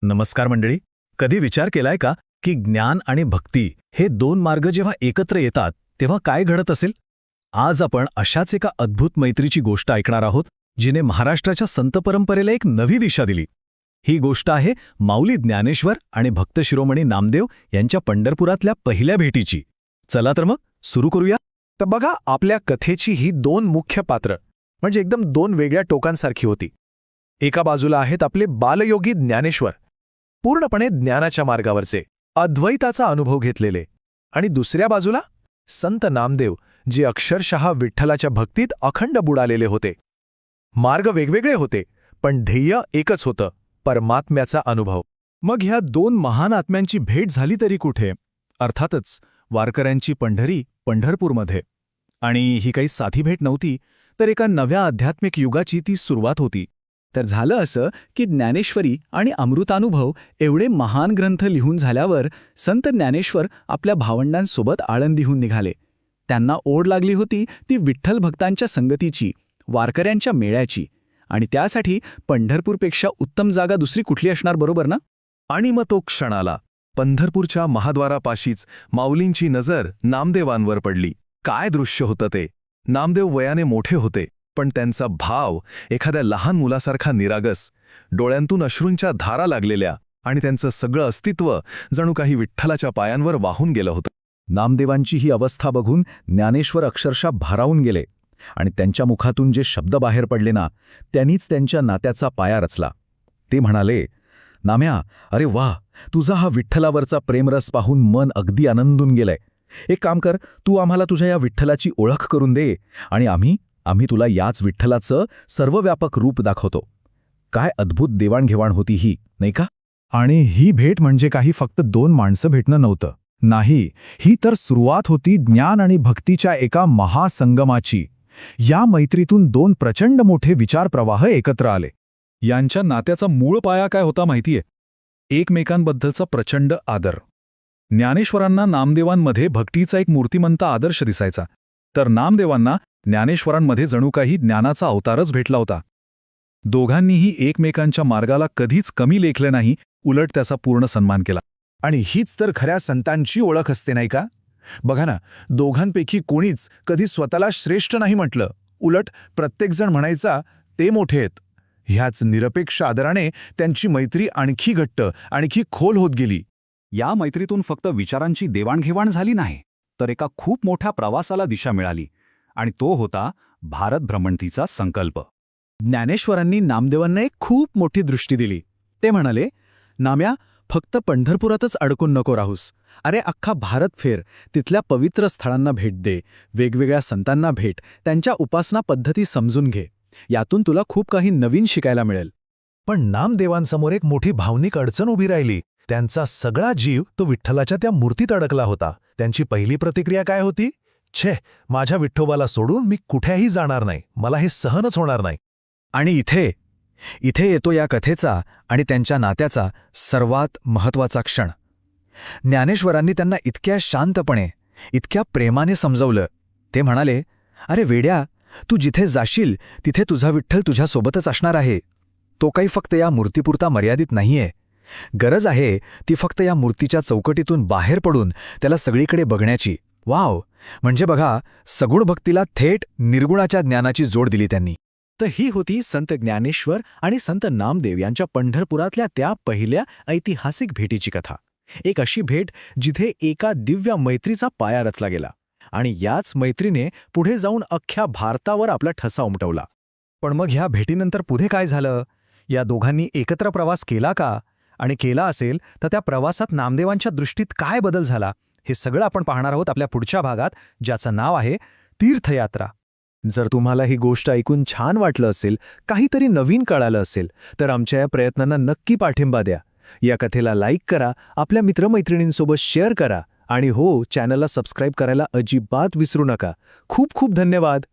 नमस्कार मंडळी. कधी विचार केलाय का की ज्ञान आणि भक्ती हे दोन मार्ग जेव्हा एकत्र येतात तेव्हा काय घडत असेल? आज आपण अशाच एका अद्भुत मैत्रीची गोष्ट ऐकणार आहोत जिने महाराष्ट्राच्या संत परंपरेला एक नवी दिशा दिली. ही गोष्ट आहे माऊली ज्ञानेश्वर आणि भक्त शिरोमणी नामदेव यांच्या पंढरपुरातल्या पहिल्या भेटीची. चला तर मग सुरू करूया. तर बघा, आपल्या कथेची ही दोन मुख्य पात्र म्हणजे एकदम दोन वेगळ्या टोकांसारखी होती. एका बाजूला आहेत आपले बालयोगी ज्ञानेश्वर, पूर्णपणे ज्ञानाच्या मार्गावरचे, अद्वैताचा अनुभव घेतलेले, आणि दुसऱ्या बाजूला संत नामदेव, जे अक्षरशः विठ्ठलाच्या भक्तीत अखंड बुडालेले होते. मार्ग वेगवेगळे होते, पण ध्येय एकच होतं, परमात्म्याचा अनुभव. मग ह्या दोन महान आत्म्यांची भेट झाली तरी कुठे? अर्थातच वारकऱ्यांची पंढरी पंढरपूरमध्ये. आणि ही काही साधी भेट नव्हती, तर एका नव्या आध्यात्मिक युगाची ती सुरुवात होती. तर झालं असं की ज्ञानेश्वरी आणि अमृतानुभव एवढे महान ग्रंथ लिहून झाल्यावर संत ज्ञानेश्वर आपल्या भावंडांसोबत आळंदीहून निघाले. त्यांना ओढ लागली होती ती विठ्ठल भक्तांच्या संगतीची, वारकऱ्यांच्या मेळ्याची, आणि त्यासाठी पंढरपूरपेक्षा उत्तम जागा दुसरी कुठली असणार, बरोबर ना? आणि मग तो क्षण आला. पंढरपूरच्या महाद्वारापाशीच माऊलींची नजर नामदेवांवर पडली. काय दृश्य होतं ते! नामदेव वयाने मोठे होते, पण त्यांचा भाव एखाद्या लहान मुलासारखा निरागस, डोळ्यांतून अश्रूंच्या धारा लागलेल्या, आणि त्यांचं सगळं अस्तित्व जणू काही विठ्ठलाच्या पायांवर वाहून गेलं होतं. नामदेवांची ही अवस्था बघून ज्ञानेश्वर अक्षरशः भारावून गेले, आणि त्यांच्या मुखातून जे शब्द बाहेर पडले ना, त्यांनीच त्यांच्या नात्याचा पाया रचला. ते म्हणाले, नाम्या, अरे वाह, तुझा हा विठ्ठलावरचा प्रेमरस पाहून मन अगदी आनंदून गेलंय. एक काम कर, तू आम्हाला तुझ्या या विठ्ठलाची ओळख करून दे, आणि आम्ही तुला याच विठ्ठलाचं सर्वव्यापक रूप दाखवतो. काय अद्भुत देवाणघेवाण होती ही, नाही का? आणि ही भेट म्हणजे काही फक्त दोन माणसं भेटणं नव्हतं. नाही, ही तर सुरुवात होती ज्ञान आणि भक्तीच्या एका महासंगमाची. या मैत्रीतून दोन प्रचंड मोठे विचारप्रवाह एकत्र आले. यांच्या नात्याचा मूळ पाया काय होता माहितीये? एकमेकांबद्दलचा प्रचंड आदर. ज्ञानेश्वरांना नामदेवांमध्ये भक्तीचा एक मूर्तिमंत आदर्श दिसायचा, तर नामदेवांना ज्ञानेश्वरांमध्ये जणू काही ज्ञानाचा अवतारच भेटला होता. दोघांनीही एकमेकांच्या मार्गाला कधीच कमी लेखले नाही, उलट त्याचा पूर्ण सन्मान केला. आणि हीच तर खऱ्या संतांची ओळख असते, नाही का? बघा ना, दोघांपैकी कोणीच कधी स्वतःला श्रेष्ठ नाही म्हटलं. उलट प्रत्येकजण म्हणायचा, ते मोठे आहेत. ह्याच निरपेक्ष आदराने त्यांची मैत्री आणखी घट्ट, आणखी खोल होत गेली. या मैत्रीतून फक्त विचारांची देवाणघेवाण झाली नाही, तर एका खूप मोठ्या प्रवासाला दिशा मिळाली, आणि तो होता भारत भ्रमंतीचा संकल्प. ज्ञानेश्वरांनी नामदेवांना एक खूप मोठी दृष्टी दिली. ते म्हणाले, नाम्या, फक्त पंढरपुरातच अडकून नको राहूस. अरे, अख्खा भारत फेर, तिथल्या पवित्र स्थळांना भेट दे, वेगवेगळ्या संतांना भेट, त्यांच्या उपासना पद्धती समजून घे. यातून तुला खूप काही नवीन शिकायला मिळेल. पण नामदेवांसमोर एक मोठी भावनिक अडचण उभी राहिली. त्यांचा सगळा जीव तो विठ्ठलाच्या त्या मूर्तीत अडकला होता. त्यांची पहिली प्रतिक्रिया काय होती? छे, माझ्या विठ्ठोबाला सोडून मी कुठेही जाणार नाही, मला हे सहनच होणार नाही. आणि इथे येतो या कथेचा आणि त्यांच्या नात्याचा सर्वात महत्त्वाचा क्षण. ज्ञानेश्वरांनी त्यांना इतक्या शांतपणे, इतक्या प्रेमाने समजवलं. ते म्हणाले, अरे वेड्या, तू जिथे जाशील तिथे तुझा विठ्ठल तुझ्यासोबतच असणार आहे. तो काही फक्त या मूर्तीपुरता मर्यादित नाहीये. गरज आहे ती फक्त या मूर्तीच्या चौकटीतून बाहेर पडून त्याला सगळीकडे बघण्याची. वाव! म्हणजे बघा, सगुण भक्तीला थेट निर्गुणाच्या ज्ञानाची जोड दिली त्यांनी. तर ही होती संत ज्ञानेश्वर आणि संत नामदेव यांच्या पंढरपुरातल्या त्या पहिल्या ऐतिहासिक भेटीची कथा. एक अशी भेट जिथे एका दिव्य मैत्रीचा पाया रचला गेला, आणि याच मैत्रीने पुढे जाऊन अख्ख्या भारतावर आपला ठसा उमटवला. पण मग ह्या भेटीनंतर पुढे काय झालं? या दोघांनी एकत्र प्रवास केला का? आणि केला असेल तर त्या प्रवासात नामदेवांच्या दृष्टीत काय बदल झाला? हे सगळं आपण पाहणार आहोत आपल्या पुढच्या भागात, ज्याचं नाव आहे तीर्थयात्रा. जर तुम्हाला ही गोष्ट ऐकून छान वाटलं असेल, काहीतरी नवीन कळालं असेल, तर आमच्या या प्रयत्नांना नक्की पाठिंबा द्या. या कथेला लाईक करा, आपल्या मित्रमैत्रिणींसोबत शेअर करा, आणि हो, चॅनलला सबस्क्राईब करायला अजिबात विसरू नका. खूप खूप धन्यवाद.